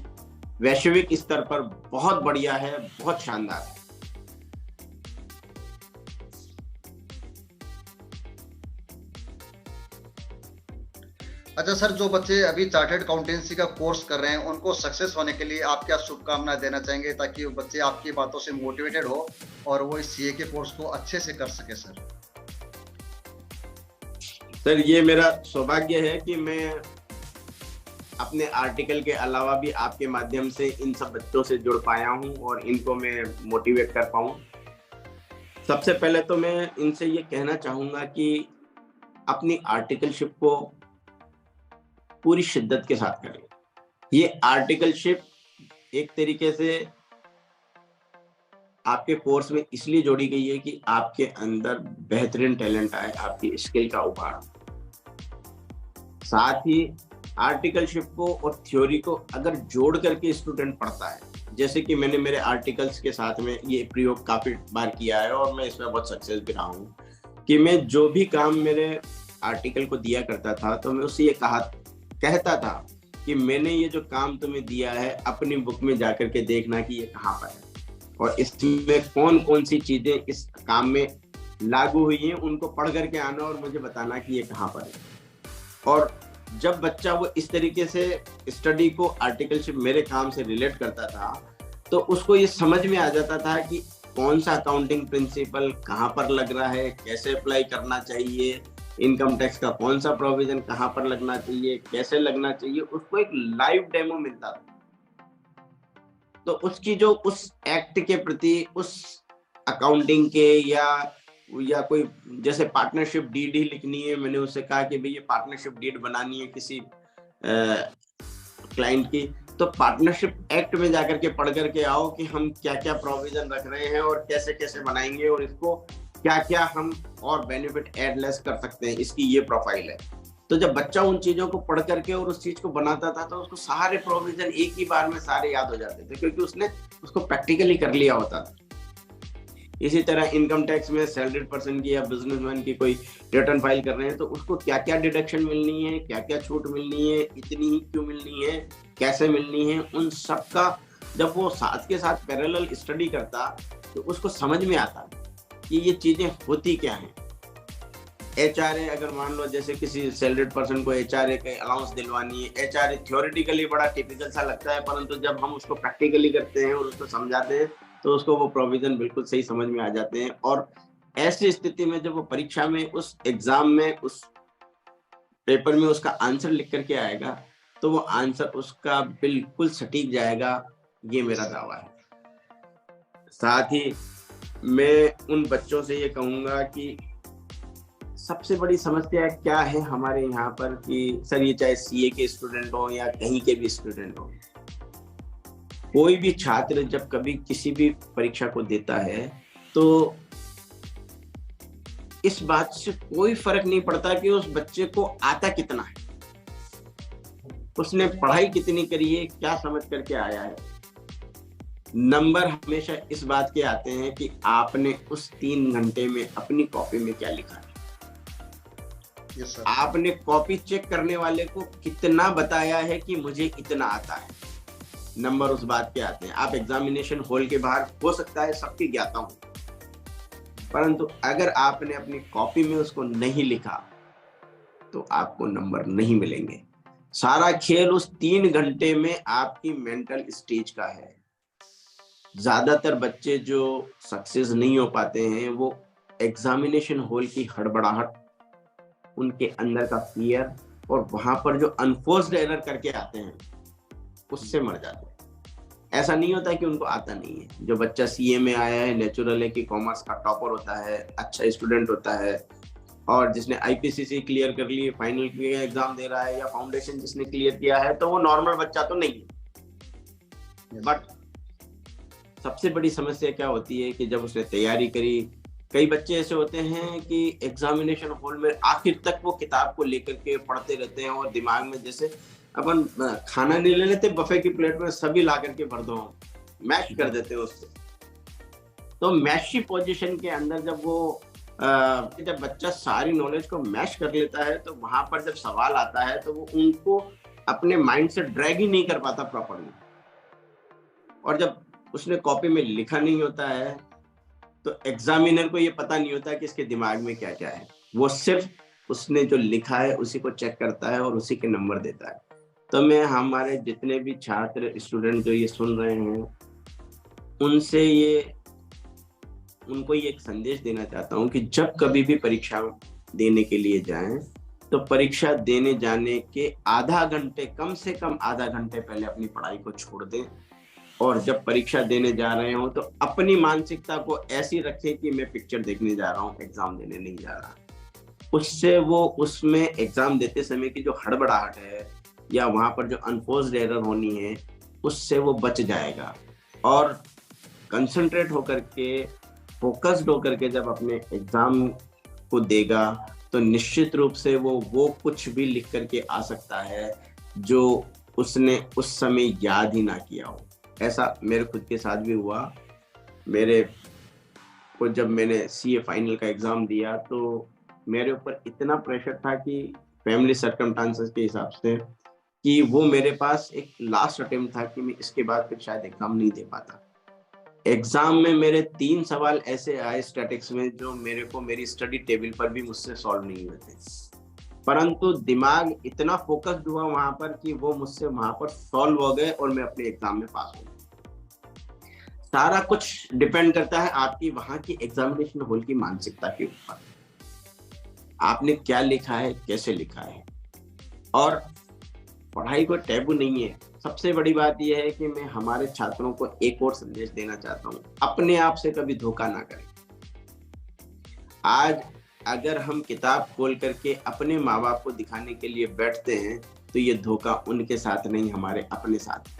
[SPEAKER 2] वैश्विक स्तर पर बहुत बढ़िया है, बहुत शानदार है।
[SPEAKER 1] अच्छा सर, जो बच्चे अभी चार्टर्ड अकाउंटेंसी का कोर्स कर रहे हैं, उनको सक्सेस होने के लिए आप क्या शुभकामनाएं देना चाहेंगे, ताकि वो बच्चे आपकी बातों से मोटिवेटेड हो और वो इस सीए के कोर्स को अच्छे से कर सके सर?
[SPEAKER 2] सर, ये मेरा सौभाग्य है कि मैं अपने आर्टिकल के अलावा भी आपके माध्यम से इन सब बच्चों से जुड़ पाया हूं और इनको मैं मोटिवेट कर पाऊं। सबसे पहले तो मैं इनसे ये कहना चाहूंगा कि अपनी आर्टिकलशिप को पूरी शिद्दत के साथ करें। ये आर्टिकलशिप एक तरीके से आपके कोर्स में इसलिए जोड़ी गई है कि आपके अंदर बेहतरीन टैलेंट आए, आपकी स्किल का उभार। साथ ही आर्टिकलशिप को और थ्योरी को अगर जोड़ करके स्टूडेंट पढ़ता है, जैसे कि मैंने मेरे आर्टिकल्स के साथ में ये प्रयोग काफी बार किया है और मैं इसमें बहुत सक्सेस भी रहा हूँ, कि मैं जो भी काम मेरे आर्टिकल को दिया करता था तो मैं उससे ये कहता था कि मैंने ये जो काम तुम्हें दिया है अपनी बुक में जाकर के देखना कि ये कहाँ पर है और इसमें कौन कौन सी चीजें इस काम में लागू हुई हैं, उनको पढ़ करके आना और मुझे बताना कि ये कहाँ पर है। और जब बच्चा वो इस तरीके से स्टडी को आर्टिकलशिप मेरे काम से रिलेट करता था तो उसको ये समझ में आ जाता था कि कौन सा अकाउंटिंग प्रिंसिपल कहाँ पर लग रहा है, कैसे अप्लाई करना चाहिए, इनकम टैक्स का कौन सा प्रोविजन कहाँ पर लगना चाहिए, कैसे लगना चाहिए। उसको एक लाइव डेमो मिलता था, तो उसकी जो उस एक्ट के प्रति, उस अकाउंटिंग के या कोई जैसे पार्टनरशिप डीड ही लिखनी है, मैंने उससे कहा कि भाई ये पार्टनरशिप डीड बनानी है किसी क्लाइंट की, तो पार्टनरशिप एक्ट में जाकर के पढ़ करके आओ कि हम क्या क्या प्रोविजन रख रहे हैं और कैसे कैसे बनाएंगे और इसको क्या क्या हम और बेनिफिट एड लेस कर सकते हैं, इसकी ये प्रोफाइल है। तो जब बच्चा उन चीजों को पढ़ करके और उस चीज को बनाता था तो उसको सारे प्रोविजन एक ही बार में सारे याद हो जाते थे, क्योंकि उसने उसको प्रैक्टिकली कर लिया होता था। इसी तरह इनकम टैक्स में सैलरीड पर्सन की या बिजनेसमैन की कोई रिटर्न फाइल कर रहे हैं तो उसको क्या क्या डिडक्शन मिलनी है, क्या क्या छूट मिलनी है, इतनी ही क्यों मिलनी है, कैसे मिलनी है, उन सब का जब वो साथ के साथ पैरेलल स्टडी करता तो उसको समझ में आता कि ये चीजें होती क्या हैं। एचआरए, अगर मान लो जैसे किसी सैलरीड पर्सन को एचआरए का अलाउंस दिलवानी है, एचआरए थ्योरेटिकली बड़ा टिपिकल सा लगता है, परंतु जब हम उसको प्रैक्टिकली करते हैं और उसको समझाते हैं तो उसको वो प्रोविजन बिल्कुल सही समझ में आ जाते हैं। और ऐसी स्थिति में जब वो परीक्षा में, उस एग्जाम में, उस पेपर में उसका आंसर लिख करके आएगा तो वो आंसर उसका बिल्कुल सटीक जाएगा, ये मेरा दावा है। साथ ही मैं उन बच्चों से ये कहूंगा कि सबसे बड़ी समस्या क्या है हमारे यहाँ पर कि सर, ये चाहे सीए के स्टूडेंट हो या कहीं के भी स्टूडेंट हो, कोई भी छात्र जब कभी किसी भी परीक्षा को देता है तो इस बात से कोई फर्क नहीं पड़ता कि उस बच्चे को आता कितना है, उसने पढ़ाई कितनी करी है, क्या समझ करके आया है। नंबर हमेशा इस बात के आते हैं कि आपने उस 3 घंटे में अपनी कॉपी में क्या लिखा है।
[SPEAKER 1] Yes, sir.
[SPEAKER 2] आपने कॉपी चेक करने वाले को कितना बताया है कि मुझे इतना आता है। नंबर उस बात के आते हैं। आप एग्जामिनेशन हॉल के बाहर हो सकता है सबकी ज्ञाता हूं, परंतु अगर आपने अपनी कॉपी में उसको नहीं लिखा तो आपको नंबर नहीं मिलेंगे। सारा खेल उस 3 घंटे में आपकी मेंटल स्टेज का है। ज्यादातर बच्चे जो सक्सेस नहीं हो पाते हैं वो एग्जामिनेशन हॉल की हड़बड़ाहट, उनके अंदर का फियर और वहां पर जो अनफोर्स्ड एरर करके आते हैं उससे मर जाते हैं। ऐसा नहीं होता कि उनको आता नहीं है। जो बच्चा सीए में आया है, नेचुरल है कि कॉमर्स का टॉपर होता है, अच्छा स्टूडेंट होता है, और जिसने आईपीसीसी क्लियर कर ली, फाइनल के एग्जाम दे रहा है, या फाउंडेशन जिसने क्लियर किया है, तो वो नॉर्मल बच्चा तो नहीं है। बट सबसे बड़ी समस्या क्या होती है कि जब उसने तैयारी करी, कई बच्चे ऐसे होते हैं कि एग्जामिनेशन हॉल में आखिर तक वो किताब को लेकर के पढ़ते रहते हैं और दिमाग में जैसे अपन खाना नहीं ले लेते बफे की प्लेट में सभी ला करके भर दो, मैश कर देते हैं उससे। तो मैशी पोजीशन के अंदर जब बच्चा सारी नॉलेज को मैश कर लेता है तो वहां पर जब सवाल आता है तो वो उनको अपने माइंड से ड्रैग ही नहीं कर पाता प्रॉपरली। और जब उसने कॉपी में लिखा नहीं होता है तो एग्जामिनर को ये पता नहीं होता कि इसके दिमाग में क्या क्या है। वो सिर्फ उसने जो लिखा है उसी को चेक करता है और उसी के नंबर देता है। तो मैं हमारे जितने भी छात्र स्टूडेंट जो ये सुन रहे हैं उनसे उनको ये एक संदेश देना चाहता हूँ कि जब कभी भी परीक्षा देने के लिए जाएं तो परीक्षा देने जाने के आधा घंटे, कम से कम आधा घंटे पहले अपनी पढ़ाई को छोड़ दें। और जब परीक्षा देने जा रहे हो तो अपनी मानसिकता को ऐसी रखें कि मैं पिक्चर देखने जा रहा हूँ, एग्जाम देने नहीं जा रहा। उससे वो उसमें एग्जाम देते समय की जो हड़बड़ाहट है या वहां पर जो अनफोर्स्ड एरर होनी है उससे वो बच जाएगा। और कंसंट्रेट होकर के, फोकस्ड होकर के जब अपने एग्जाम को देगा तो निश्चित रूप से वो कुछ भी लिख करके आ सकता है जो उसने उस समय याद ही ना किया हो। ऐसा मेरे खुद के साथ भी हुआ। मेरे को जब मैंने सीए फाइनल का एग्जाम दिया तो मेरे ऊपर इतना प्रेशर था कि फैमिली सर्कमस्टांसेस के हिसाब से कि वो मेरे पास एक लास्ट अटेम्प्ट था कि मैं इसके बाद फिर शायद एग्जाम नहीं दे पाता। एग्जाम में मेरे 3 सवाल ऐसे आए स्टैटिक्स में जो मेरे को मेरी स्टडी टेबल पर भी मुझसे सॉल्व नहीं हुए थे, परंतु दिमाग इतना फोकस्ड हुआ वहां पर कि वो मुझसे वहां पर सॉल्व हो गए और मैं अपने एग्जाम में पास हो गया। सारा कुछ डिपेंड करता है आपकी वहां की एग्जामिनेशन हॉल की मानसिकता के ऊपर, आपने क्या लिखा है, कैसे लिखा है। और पढ़ाई कोई टैबू नहीं है। सबसे बड़ी बात यह है कि मैं हमारे छात्रों को एक और संदेश देना चाहता हूँ, अपने आप से कभी धोखा ना करें। आज अगर हम किताब खोल करके अपने माँ बाप को दिखाने के लिए बैठते हैं तो ये धोखा उनके साथ नहीं, हमारे अपने साथ।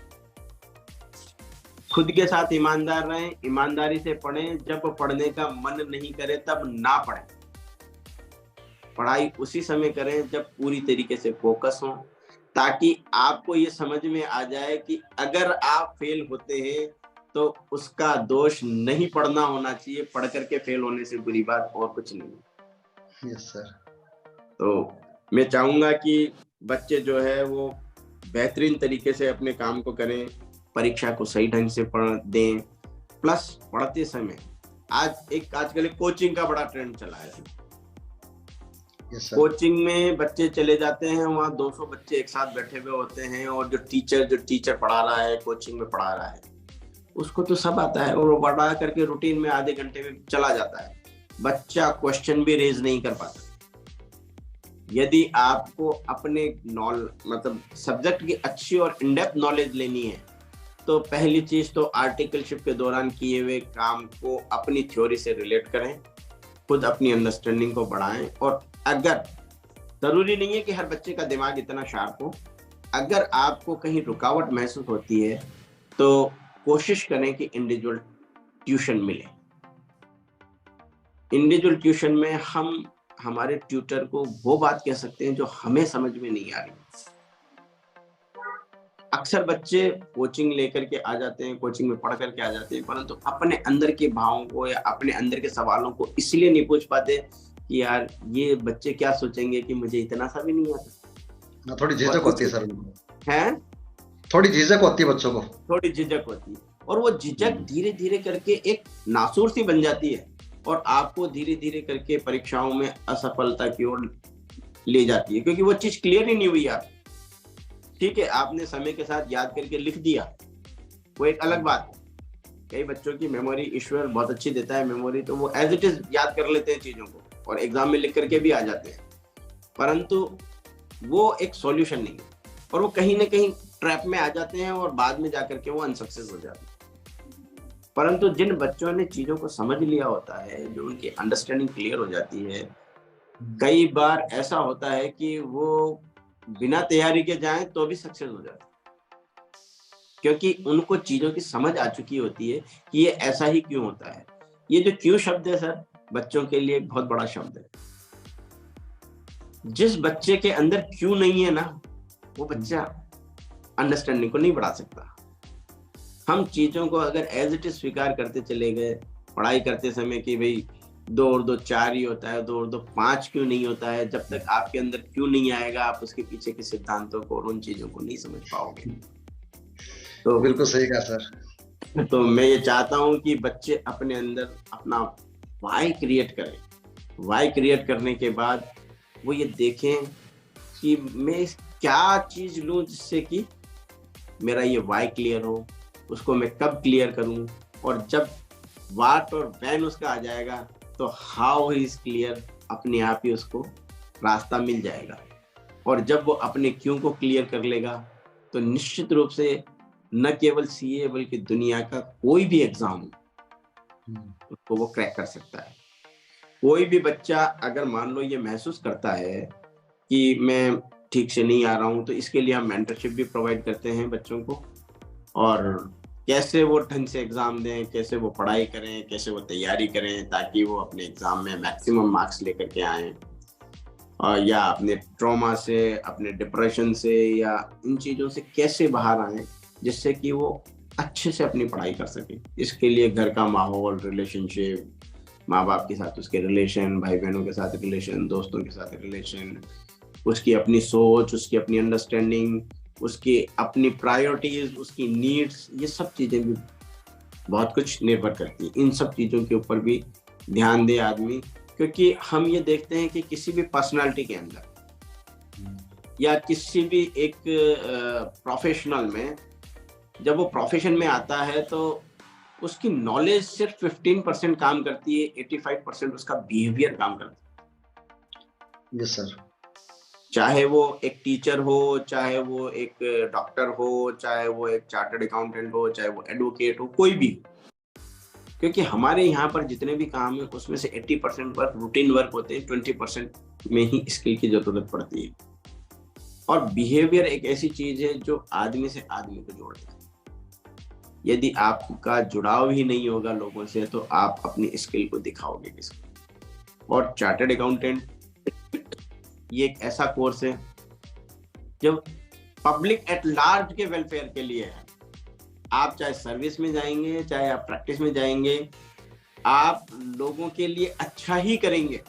[SPEAKER 2] खुद के साथ ईमानदार रहें, ईमानदारी से पढ़ें। जब पढ़ने का मन नहीं करे तब ना पढ़ें। पढ़ाई उसी समय करें जब पूरी तरीके से फोकस हो, ताकि आपको ये समझ में आ जाए कि अगर आप फेल होते हैं तो उसका दोष नहीं पढ़ना होना चाहिए, पढ़ करके फेल होने से बुरी बात और कुछ नहीं।
[SPEAKER 1] Yes sir.
[SPEAKER 2] तो मैं चाहूंगा कि बच्चे जो है वो बेहतरीन तरीके से अपने काम को करें, परीक्षा को सही ढंग से पढ़ दें। प्लस पढ़ते समय आजकल कोचिंग का बड़ा ट्रेंड चला है। कोचिंग में बच्चे चले जाते हैं, वहाँ 200 बच्चे एक साथ बैठे हुए होते हैं और जो टीचर पढ़ा रहा है, कोचिंग में पढ़ा रहा है, उसको तो सब आता है और वो पढ़ा करके रूटीन में आधे घंटे में चला जाता है। बच्चा क्वेश्चन भी रेज नहीं कर पाता। यदि आपको अपने मतलब सब्जेक्ट की अच्छी और इनडेप्थ नॉलेज लेनी है तो पहली चीज तो आर्टिकलशिप के दौरान किए हुए काम को अपनी थ्योरी से रिलेट करें, खुद अपनी अंडरस्टैंडिंग को बढ़ाएं। और अगर जरूरी नहीं है कि हर बच्चे का दिमाग इतना शार्प हो, अगर आपको कहीं रुकावट महसूस होती है तो कोशिश करें कि इंडिविजुअल ट्यूशन मिले। इंडिविजुअल ट्यूशन में हम हमारे ट्यूटर को वो बात कह सकते हैं जो हमें समझ में नहीं आ रही। अक्सर बच्चे कोचिंग लेकर के आ जाते हैं, कोचिंग में पढ़ करके आ जाते हैं, परंतु अपने अंदर के भावों को या अपने अंदर के सवालों को इसलिए नहीं पूछ पाते कि यार ये बच्चे क्या सोचेंगे कि मुझे इतना सा भी नहीं आता।
[SPEAKER 1] थोड़ी झिझक होती है सर,
[SPEAKER 2] है
[SPEAKER 1] थोड़ी झिझक होती है बच्चों को,
[SPEAKER 2] थोड़ी झिझक होती है और वो झिझक धीरे धीरे करके एक नासूर सी बन जाती है और आपको धीरे धीरे करके परीक्षाओं में असफलता की ओर ले जाती है, क्योंकि वो चीज क्लियर ही नहीं हुई। आप ठीक है, आपने समय के साथ याद करके लिख दिया, वो एक अलग बात है। कई बच्चों की मेमोरी, ईश्वर बहुत अच्छी देता है मेमोरी, तो वो एज इट इज याद कर लेते हैं चीजों को और एग्जाम में लिख करके भी आ जाते हैं, परंतु वो एक सॉल्यूशन नहीं है और वो कहीं ना कहीं ट्रैप में आ जाते हैं और बाद में जाकर के वो अनसक्सेस हो जाते हैं। परंतु जिन बच्चों ने चीजों को समझ लिया होता है, जो उनकी अंडरस्टैंडिंग क्लियर हो जाती है, कई बार ऐसा होता है कि वो बिना तैयारी के जाएं तो भी सक्सेस हो जाते हैं, क्योंकि उनको चीजों की समझ आ चुकी होती है कि ये ऐसा ही क्यों होता है। ये जो क्यों शब्द है सर, बच्चों के लिए एक बहुत बड़ा शब्द है। जिस बच्चे के अंदर क्यों नहीं है ना, वो बच्चा अंडरस्टैंडिंग को नहीं बढ़ा सकता। हम चीजों को अगर एज इट इज स्वीकार करते चले गए पढ़ाई करते समय कि भाई 2 और 2 4 ही होता है, 2 और 2 5 क्यों नहीं होता है, जब तक आपके अंदर क्यों नहीं आएगा आप उसके पीछे के सिद्धांतों को और उन चीजों को नहीं समझ पाओगे।
[SPEAKER 1] तो बिल्कुल सही कहा सर।
[SPEAKER 2] तो मैं ये चाहता हूँ कि बच्चे अपने अंदर अपना वाई क्रिएट करें। वाई क्रिएट करने के बाद वो ये देखें कि मैं क्या चीज लूं जिससे कि मेरा ये वाई क्लियर हो, उसको मैं कब क्लियर करूं, और जब वाट और वैन उसका आ जाएगा तो हाउ इज क्लियर, अपने आप ही उसको रास्ता मिल जाएगा। और जब वो अपने क्यों को क्लियर कर लेगा तो निश्चित रूप से न केवल सीए बल्कि दुनिया का कोई भी एग्जाम उसको वो क्रैक कर सकता है। कोई भी बच्चा अगर मान लो ये महसूस करता है कि मैं ठीक से नहीं आ रहा हूँ, तो इसके लिए हम मेंटरशिप भी प्रोवाइड करते हैं बच्चों को, और कैसे वो ढंग से एग्जाम दें, कैसे वो पढ़ाई करें, कैसे वो तैयारी करें ताकि वो अपने एग्जाम में मैक्सिमम मार्क्स लेकर के आए, या अपने ट्रॉमा से, अपने डिप्रेशन से, या इन चीज़ों से कैसे बाहर आए जिससे कि वो अच्छे से अपनी पढ़ाई कर सके। इसके लिए घर का माहौल, रिलेशनशिप, माँ बाप के साथ उसके रिलेशन, भाई बहनों के साथ रिलेशन, दोस्तों के साथ रिलेशन, उसकी अपनी सोच, उसकी अपनी अंडरस्टैंडिंग, उसकी अपनी प्रायोरिटीज, उसकी नीड्स, ये सब चीज़ें भी बहुत कुछ निर्भर करती हैं। इन सब चीज़ों के ऊपर भी ध्यान दे आदमी, क्योंकि हम ये देखते हैं कि किसी भी पर्सनालिटी के अंदर या किसी भी एक प्रोफेशनल में, जब वो प्रोफेशन में आता है तो उसकी नॉलेज सिर्फ 15% काम करती है, 85% उसका बिहेवियर काम करता है।
[SPEAKER 1] Yes sir.
[SPEAKER 2] चाहे वो एक टीचर हो, चाहे वो एक डॉक्टर हो, चाहे वो एक चार्टर्ड अकाउंटेंट हो, चाहे वो एडवोकेट हो, कोई भी, क्योंकि हमारे यहाँ पर जितने भी काम है उसमें से 80% वर्क रूटीन वर्क होते हैं, 20% में ही स्किल की जरूरत पड़ती है। और बिहेवियर एक ऐसी चीज है जो आदमी से आदमी को जोड़ता है। यदि आपका जुड़ाव ही नहीं होगा लोगों से तो आप अपनी स्किल को दिखाओगे किसको। और चार्टर्ड अकाउंटेंट ये एक ऐसा कोर्स है जो पब्लिक एट लार्ज के वेलफेयर के लिए है। आप चाहे सर्विस में जाएंगे, चाहे आप प्रैक्टिस में जाएंगे, आप लोगों के लिए अच्छा ही करेंगे।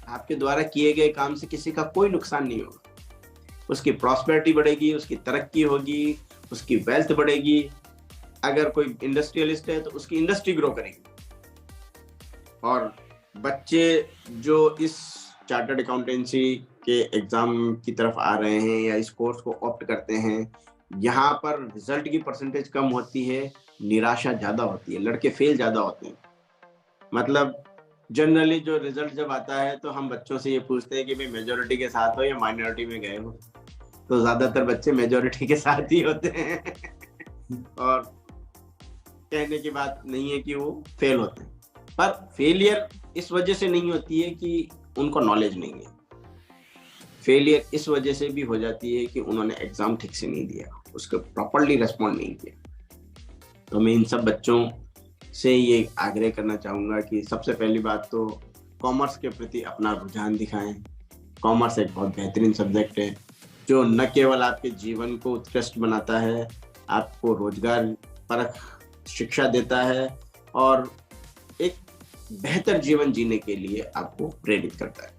[SPEAKER 2] आपके द्वारा किए गए काम से किसी का कोई नुकसान नहीं होगा। उसकी प्रॉस्पेरिटी बढ़ेगी, उसकी तरक्की होगी, उसकी वेल्थ बढ़ेगी। अगर कोई इंडस्ट्रियलिस्ट है तो उसकी इंडस्ट्री ग्रो करेगी। और बच्चे जो इस चार्टर्ड अकाउंटेंसी के एग्जाम की तरफ आ रहे हैं या इस कोर्स को ऑप्ट करते हैं, यहाँ पर रिजल्ट की परसेंटेज कम होती है, निराशा ज्यादा होती है, लड़के फेल ज्यादा होते हैं। मतलब जनरली जो रिजल्ट जब आता है तो हम बच्चों से ये पूछते हैं कि भाई मेजोरिटी के साथ हो या माइनॉरिटी में गए हो, तो ज्यादातर बच्चे मेजोरिटी के साथ ही होते हैं और कहने की बात नहीं है कि वो फेल होते हैं, पर फेलियर इस वजह से नहीं होती है कि उनको नॉलेज नहीं है। फेलियर इस वजह से भी हो जाती है कि उन्होंने एग्जाम ठीक से नहीं दिया, उसको प्रॉपर्ली रेस्पॉन्ड नहीं किया। तो मैं इन सब बच्चों से ये आग्रह करना चाहूँगा कि सबसे पहली बात तो कॉमर्स के प्रति अपना रुझान दिखाएं। कॉमर्स एक बहुत बेहतरीन सब्जेक्ट है जो न केवल आपके जीवन को उत्कृष्ट बनाता है, आपको रोजगार परक शिक्षा देता है और एक बेहतर जीवन जीने के लिए आपको प्रेरित करता है।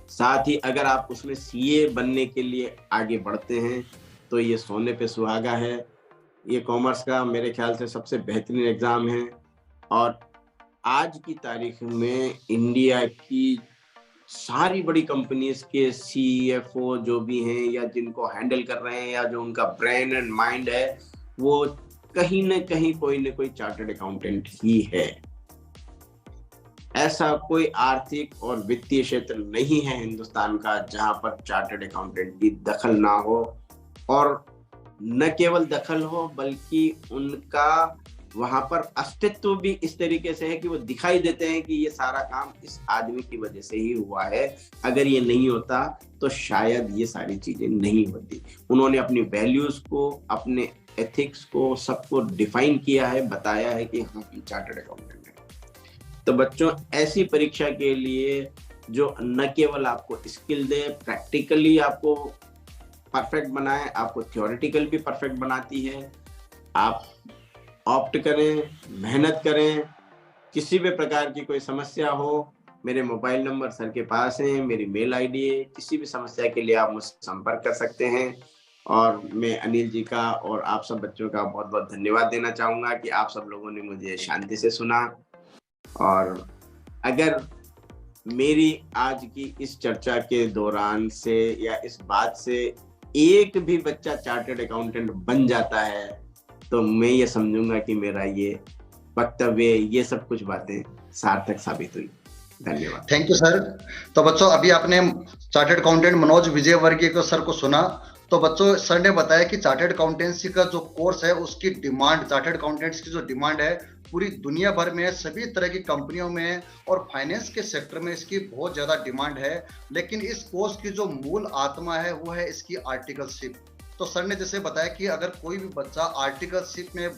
[SPEAKER 2] साथ ही अगर आप उसमें सीए बनने के लिए आगे बढ़ते हैं तो ये सोने पे सुहागा है। ये कॉमर्स का मेरे ख्याल से सबसे बेहतरीन एग्जाम है और आज की तारीख में इंडिया की सारी बड़ी कंपनीज के सीएफओ जो भी हैं या जिनको हैंडल कर रहे हैं या जो उनका ब्रेन एंड माइंड है, वो कहीं ना कहीं कोई ना कोई चार्टर्ड अकाउंटेंट ही है। ऐसा कोई आर्थिक और वित्तीय क्षेत्र नहीं है हिंदुस्तान का जहां पर चार्टर्ड अकाउंटेंट की दखल ना हो, और न केवल दखल हो बल्कि उनका वहां पर अस्तित्व भी इस तरीके से है कि वो दिखाई देते हैं कि ये सारा काम इस आदमी की वजह से ही हुआ है। अगर ये नहीं होता तो शायद ये सारी चीजें नहीं होती। उन्होंने अपनी वैल्यूज को, अपने एथिक्स को, सबको डिफाइन किया है, बताया है कि हाँ चार्टर्ड अकाउंटेंट है। तो बच्चों, ऐसी परीक्षा के लिए जो न केवल आपको स्किल दे, प्रैक्टिकली आपको परफेक्ट बनाए, आपको थ्योरेटिकल भी परफेक्ट बनाती है, आप ऑप्ट करें, मेहनत करें। किसी भी प्रकार की कोई समस्या हो, मेरे मोबाइल नंबर सर के पास है, मेरी मेल आईडी है, किसी भी समस्या के लिए आप मुझसे संपर्क कर सकते हैं। और मैं अनिल जी का और आप सब बच्चों का बहुत बहुत धन्यवाद देना चाहूँगा कि आप सब लोगों ने मुझे शांति से सुना। और अगर मेरी आज की इस चर्चा के दौरान से या इस बात से एक भी बच्चा चार्टर्ड अकाउंटेंट बन जाता है तो मैं ये समझूंगा कि मेरा ये वक्तव्य, ये सब कुछ बातें सार्थक साबित हुई। धन्यवाद।
[SPEAKER 1] Thank you sir. तो बच्चों, अभी आपने चार्टर्ड अकाउंटेंट मनोज विजयवर्गीय को सर को सुना। तो बच्चों, सर ने बताया कि चार्टर्ड अकाउंटेंसी का जो कोर्स है उसकी डिमांड, चार्टर्ड अकाउंटेंट्स की जो डिमांड है पूरी दुनिया भर में है, सभी तरह की कंपनियों में और फाइनेंस के सेक्टर में इसकी बहुत ज्यादा डिमांड है। लेकिन इस कोर्स की जो मूल आत्मा है वो है इसकी आर्टिकलशिप। तो सर ने जैसे बताया कि अगर कोई भी बच्चा आर्टिकलशिप में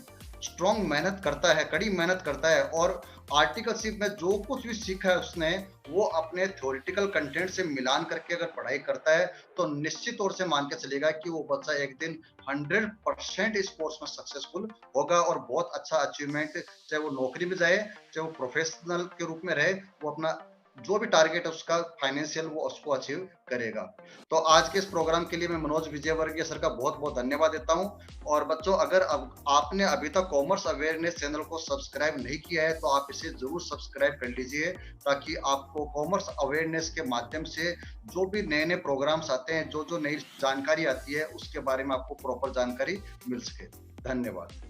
[SPEAKER 1] स्ट्रॉन्ग मेहनत करता है, कड़ी मेहनत करता है और आर्टिकलशिप में जो कुछ भी सीखा है उसने वो अपने थ्योरेटिकल कंटेंट से मिलान करके अगर पढ़ाई करता है तो निश्चित तौर से मान के चलेगा कि वो बच्चा एक दिन 100% इस कोर्स में सक्सेसफुल होगा और बहुत अच्छा अचीवमेंट, चाहे वो नौकरी में जाए चाहे वो प्रोफेशनल के रूप में रहे, वो अपना जो भी टारगेट है उसका फाइनेंशियल वो उसको अचीव करेगा। तो आज के इस प्रोग्राम के लिए मैं मनोज विजयवर्गीय सर का बहुत बहुत धन्यवाद देता हूं। और बच्चों, अगर अब आपने अभी तक कॉमर्स अवेयरनेस चैनल को सब्सक्राइब नहीं किया है तो आप इसे जरूर सब्सक्राइब कर लीजिए, ताकि आपको कॉमर्स अवेयरनेस के माध्यम से जो भी नए नए प्रोग्राम्स आते हैं, जो जो नई जानकारी आती है उसके बारे में आपको प्रॉपर जानकारी मिल सके। धन्यवाद।